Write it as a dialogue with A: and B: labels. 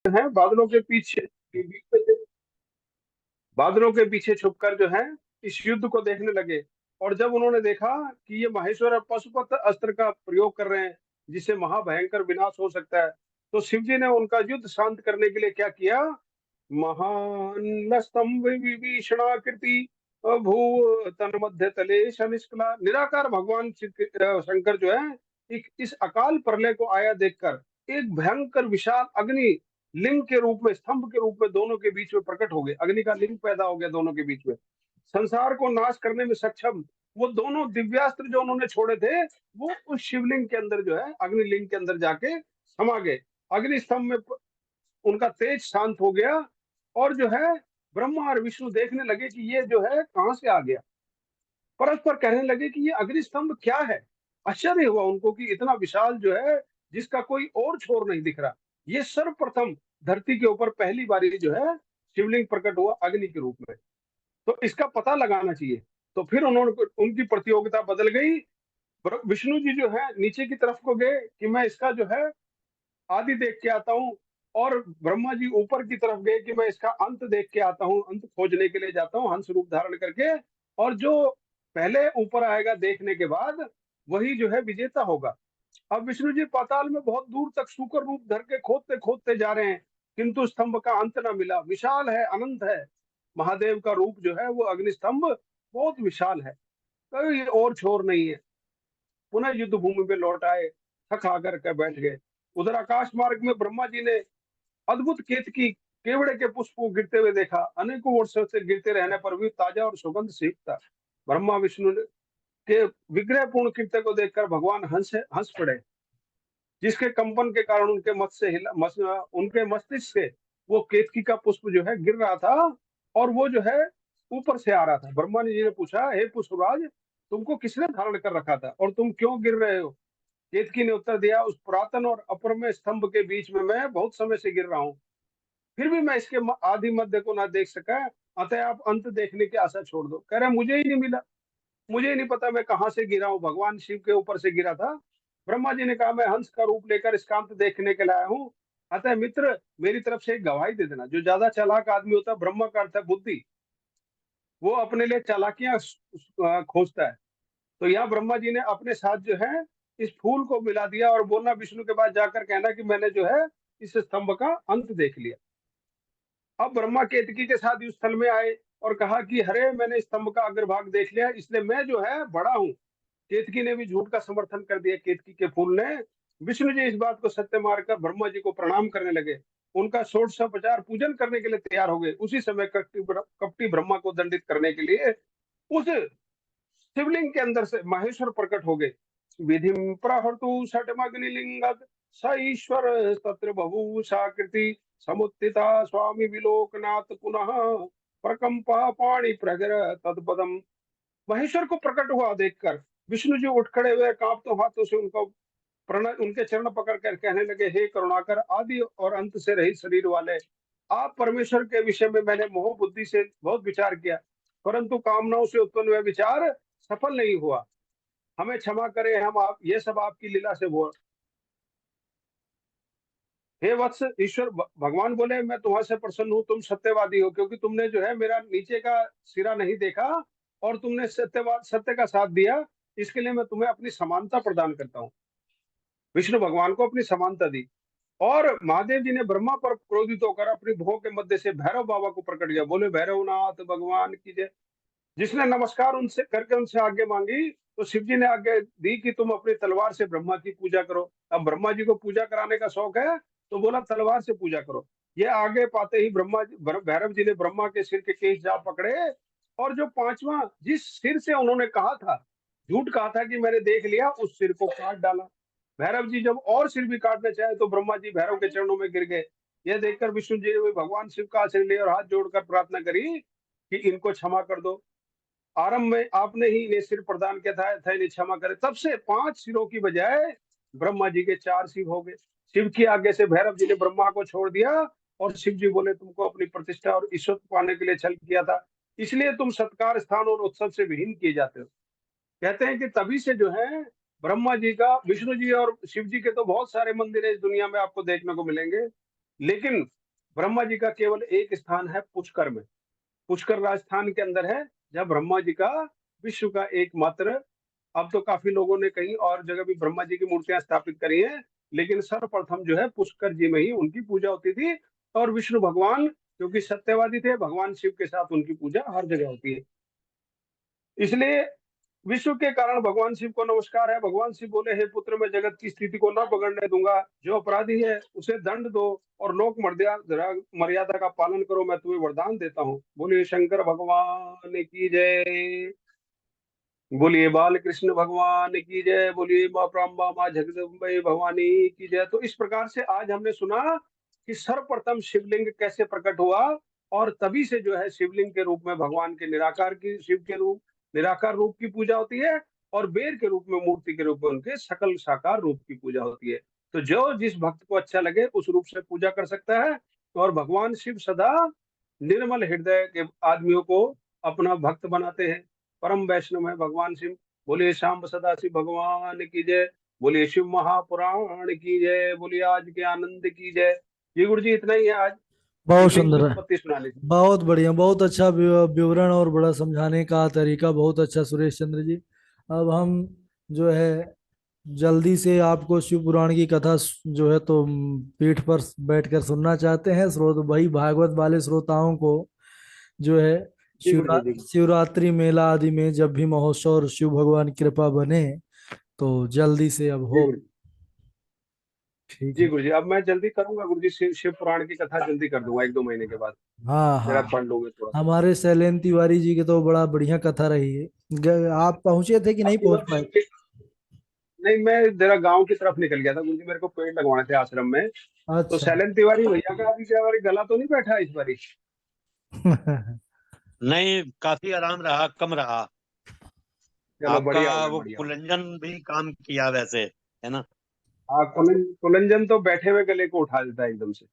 A: है बादलों के पीछे बीच में बादलों के पीछे छुपकर जो है इस युद्ध को देखने लगे। और जब उन्होंने देखा कि ये माहेश्वर और पशुपत अस्त्र का प्रयोग कर रहे हैं जिससे महाभयंकर विनाश हो सकता है, तो शिव जी ने उनका युद्ध शांत करने के लिए क्या किया। महान स्तंभ विभीषणाकृति भू तन मध्य तले शनिष्कला, निराकार भगवान शंकर जो है इस अकाल प्रलय को आया देखकर एक भयंकर विशाल अग्नि लिंग के रूप में, स्तंभ के रूप में दोनों के बीच में प्रकट हो गए। अग्नि का लिंग पैदा हो गया दोनों के बीच में, संसार को नाश करने में सक्षम। वो दोनों दिव्यास्त्र जो उन्होंने छोड़े थे वो उस शिवलिंग के अंदर जो है अग्निलिंग के अंदर जाके समा गए। अग्नि स्तंभ में उनका तेज शांत हो गया। और जो है ब्रह्मा और विष्णु देखने लगे कि ये जो है कहां से आ गया। परस्पर कहने लगे कि ये अग्नि स्तंभ क्या है। आश्चर्य हुआ उनको कि इतना विशाल जो है जिसका कोई और छोर नहीं दिख रहा। ये सर्वप्रथम धरती के ऊपर पहली बारी जो है शिवलिंग प्रकट हुआ अग्नि के रूप में। तो इसका पता लगाना चाहिए। तो फिर उन्होंने उनकी प्रतियोगिता बदल गई। विष्णु जी जो है नीचे की तरफ को गए कि मैं इसका जो है आदि देख के आता हूँ। और ब्रह्मा जी ऊपर की तरफ गए कि मैं इसका अंत देख के आता हूँ, अंत खोजने के लिए जाता हूँ हंस रूप धारण करके। और जो पहले ऊपर आएगा देखने के बाद वही जो है विजेता होगा। अब विष्णु जी पाताल में बहुत दूर तक शुकर रूप धर के खोदते खोदते जा रहे हैं, किंतु स्तंभ का अंत ना मिला। विशाल है, अनंत है। महादेव का रूप जो है वो अग्नि स्तंभ बहुत विशाल है, कोई और छोर नहीं है। पुनः युद्ध भूमि पे लौट आए, थक हाकर के बैठ गए। उधर आकाश मार्ग में ब्रह्मा जी ने अद्भुत केतकी केवड़े के पुष्प को गिरते हुए देखा। अनेकों वर्षों से गिरते रहने पर भी ताजा और सुगंध सीख था। ब्रह्मा विष्णु के विग्रह पूर्ण कीर्ति को देखकर भगवान हंस हंस पड़े, जिसके कंपन के कारण उनके मस्तिष्क से वो केतकी का पुष्प जो है गिर रहा था। और वो जो है ऊपर से आ रहा था। ब्रह्मा जी ने पूछा, हे पुष्पराज, तुमको किसने धारण कर रखा था और तुम क्यों गिर रहे हो। केतकी ने उत्तर दिया, उस पुरातन और अपरमय स्तंभ के बीच में मैं बहुत समय से गिर रहा हूँ, फिर भी मैं इसके आदि मध्य को ना देख सका। अतः आप अंत देखने की आशा छोड़ दो। कह रहे मुझे ही नहीं मिला, मुझे ही नहीं पता मैं कहाँ से गिरा हूँ, भगवान शिव के ऊपर से गिरा था। ब्रह्मा जी ने कहा, मैं हंस का रूप लेकर इसका अंत देखने के लाया हूँ। अतः मित्र, मेरी तरफ से एक गवाही दे देना। जो ज्यादा चालाक आदमी होता है, ब्रह्मा का अर्थ है बुद्धि, वो अपने लिए चालाकियां खोजता है। तो यहाँ ब्रह्मा जी ने अपने साथ जो है इस फूल को मिला दिया और बोलना, विष्णु के पास जाकर कहना कि मैंने जो है इस स्तंभ का अंत देख लिया। अब ब्रह्मा केतकी के साथ युद्ध स्थल में आए और कहा कि हरे, मैंने स्तंभ का अग्रभाग देख लिया, इसलिए मैं जो है बड़ा हूँ। केतकी ने भी झूठ का समर्थन कर दिया। केतकी के फूल ने। विष्णु जी इस बात को सत्य मारकर ब्रह्मा जी को प्रणाम करने लगे। उनका षोडशोपचार पूजन करने के लिए तैयार हो गए। उसी समय कपटी ब्रह्मा को दंडित करने के लिए उस शिवलिंग के अंदर से माहेश्वर प्रकट हो गए। विधि प्रहर्तु षटमग्निलिंगत स ईश्वर तत्र बभूषाकृति समुत्थिता स्वामी विलोकनाथ पुनः प्रकंपा पाणि प्रगर तत्पदम। महेश्वर को प्रकट हुआ देखकर विष्णु जी उठ खड़े हुए, कांपते हाथों से उनको प्रणय, उनके चरण पकड़ कर कहने लगे, हे करुणाकर, आदि और अंत से रहित शरीर वाले आप परमेश्वर के विषय में मैंने मोह बुद्धि से बहुत विचार किया, परंतु कामनाओं से उत्पन्न हुआ विचार सफल नहीं हुआ। हमें क्षमा करें, हम आप ये सब आपकी लीला से हुआ। हे वत्स, ईश्वर भगवान बोले, मैं तुम्हारे से प्रसन्न हूँ, तुम सत्यवादी हो, क्योंकि तुमने जो है मेरा नीचे का सिरा नहीं देखा और तुमने सत्य का साथ दिया। इसके लिए मैं तुम्हें अपनी समानता प्रदान करता हूँ। विष्णु भगवान को अपनी समानता दी। और महादेव जी ने ब्रह्मा पर क्रोधित होकर अपनी भुवों के मध्य से भैरव बाबा को प्रकट किया। बोले, भैरवनाथ भगवान की जय। जिसने नमस्कार उनसे करके उनसे आज्ञा मांगी, तो शिव जी ने आज्ञा दी कि तुम अपनी तलवार से ब्रह्मा की पूजा करो। अब ब्रह्मा जी को पूजा कराने का शौक है, तो बोला तलवार से पूजा करो। ये आगे पाते ही भैरव जी ने ब्रह्मा के सिर के केश जा पकड़े। और जो पांचवा जिस सिर से उन्होंने कहा था, झूठ कहा था कि मैंने देख लिया, उस सिर को काट डाला। भैरव जी जब और सिर भी काटना चाहे तो ब्रह्मा जी भैरव के चरणों में गिर गए। यह देखकर विष्णु जी ने भगवान शिव का आश्रय लिया और हाथ जोड़कर प्रार्थना करी कि इनको क्षमा कर दो। आरंभ में आपने ही इन्हें सिर प्रदान किया था इन्हें क्षमा करे। तब से 5 सिरों की बजाय ब्रह्मा जी के 4 सिर हो गए। शिव की आज्ञा से भैरव जी ने ब्रह्मा को छोड़ दिया। और शिव जी बोले, तुमको अपनी प्रतिष्ठा और ईश्वर पाने के लिए छल किया था, इसलिए तुम सत्कार, स्थान और उत्सव से विहीन किए जाते हो। कहते हैं कि तभी से जो है ब्रह्मा जी का, विष्णु जी और शिव जी के तो बहुत सारे मंदिर है इस दुनिया में, आपको देखने को मिलेंगे। लेकिन ब्रह्मा जी का केवल एक स्थान है पुष्कर में, पुष्कर राजस्थान के अंदर है, जहाँ ब्रह्मा जी का विश्व का एकमात्र, अब तो काफी लोगों ने कहीं और जगह भी ब्रह्मा जी की मूर्तियां स्थापित करी हैं, लेकिन सर्वप्रथम जो है पुष्कर जी में ही उनकी पूजा होती थी। और विष्णु भगवान क्योंकि सत्यवादी थे, भगवान शिव के साथ उनकी पूजा हर जगह होती है। इसलिए विश्व के कारण भगवान शिव को नमस्कार है। भगवान शिव बोले, हे पुत्र, मैं जगत की स्थिति को न बिगड़ने दूंगा, जो अपराधी है उसे दंड दो और लोक मर्यादा मर्यादा का पालन करो, मैं तुम्हें वरदान देता हूँ। बोलिए शंकर भगवान की जय, बोलिए बाल कृष्ण भगवान की जय, बोलिए माँ प्राम्बा माँ जगदम्बे भवानी की जय। तो इस प्रकार से आज हमने सुना कि सर्वप्रथम शिवलिंग कैसे प्रकट हुआ, और तभी से जो है शिवलिंग के रूप में भगवान के निराकार की, शिव के रूप निराकार रूप की पूजा होती है, और बेर के रूप में, मूर्ति के रूप में उनके सकल साकार रूप की पूजा होती है। तो जो जिस भक्त को अच्छा लगे उस रूप से पूजा कर सकता है। और भगवान शिव सदा निर्मल हृदय के आदमियों को अपना भक्त बनाते हैं। परम वैष्णव है भगवान शिव। बोलिए शाम सदा शिव भगवान की जय, बोलिए शिव महापुराण की जय, बोलिए आज के आनंद की जय। जी गुरु जी, इतना ही है आज
B: बहुत
A: शिवलिंग की
B: सुंदर है।
A: उत्पत्ति सुनाने की।
B: बहुत बढ़िया, बहुत अच्छा विवरण और बड़ा समझाने का तरीका बहुत अच्छा सुरेश चंद्र जी। अब हम जो है जल्दी से आपको शिव पुराण की कथा जो है तो पीठ पर बैठकर सुनना चाहते हैं। श्रोत भाई भागवत वाले श्रोताओं को जो है
A: जी गुरु जी, जी
B: शिवरात्रि मेला आदि में जब भी महोत्सव और शिव भगवान की कृपा बने तो जल्दी से अब
A: जी
B: हो।
A: गुरु
B: ठीक
A: जी
B: है।
A: गुरु जी, अब मैं जल्दी करूंगा गुरु जी, शिव पुराण की कथा जल्दी कर दूंगा, 1-2 महीने के बाद।
B: हाँ
A: जरा
B: हाँ।
A: पढ़ लोगे थोड़ा सा।
B: हमारे शैलेंद्र तिवारी जी की तो बड़ा बढ़िया कथा रही है। आप पहुंचे थे कि
A: अब
B: नहीं
A: की
B: पहुंच
A: बार
B: पाए?
A: नहीं, मैं जरा गांव की तरफ निकल गया था गुरु जी, मेरे को पेड़ लगवाने थे आश्रम में। तो
B: अच्छा।
A: शैलेंद्र तिवारी भैया का अभी क्या बारी गला तो नहीं बैठा इस बारी?
C: नहीं, काफी आराम रहा, कम रहा।
A: चलो
C: आपका
A: बढ़िया हो गया,
C: वो
A: बढ़िया हो गया।
C: कुलंजन भी काम किया वैसे, है ना।
A: हाँ, कुलंजन तो बैठे हुए गले को उठा देता है एकदम से।